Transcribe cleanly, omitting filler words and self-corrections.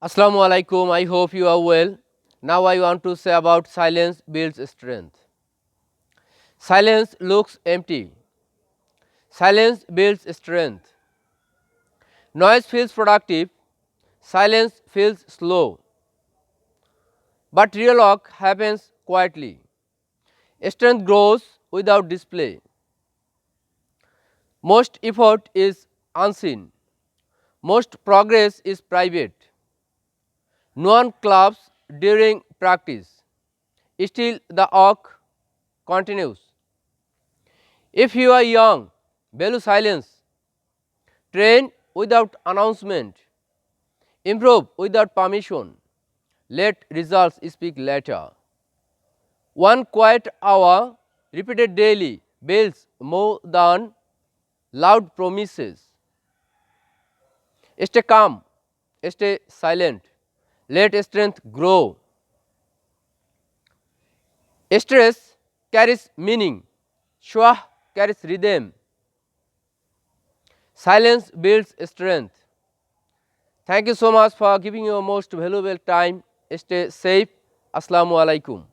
Assalamu alaikum. I hope you are well. Now I want to say about silence builds strength. Silence looks empty. Silence builds strength. Noise feels productive. Silence feels slow. But real work happens quietly. Strength grows without display. Most effort is unseen. Most progress is private. No one claps during practice. Still, the work continues. If you are young, value silence. Train without announcement. Improve without permission. Let results speak later. One quiet hour repeated daily builds more than loud promises. Stay calm, stay silent. Let strength grow. Stress carries meaning. Shwah carries rhythm. Silence builds strength. Thank you so much for giving your most valuable time. Stay safe. Assalamu alaikum.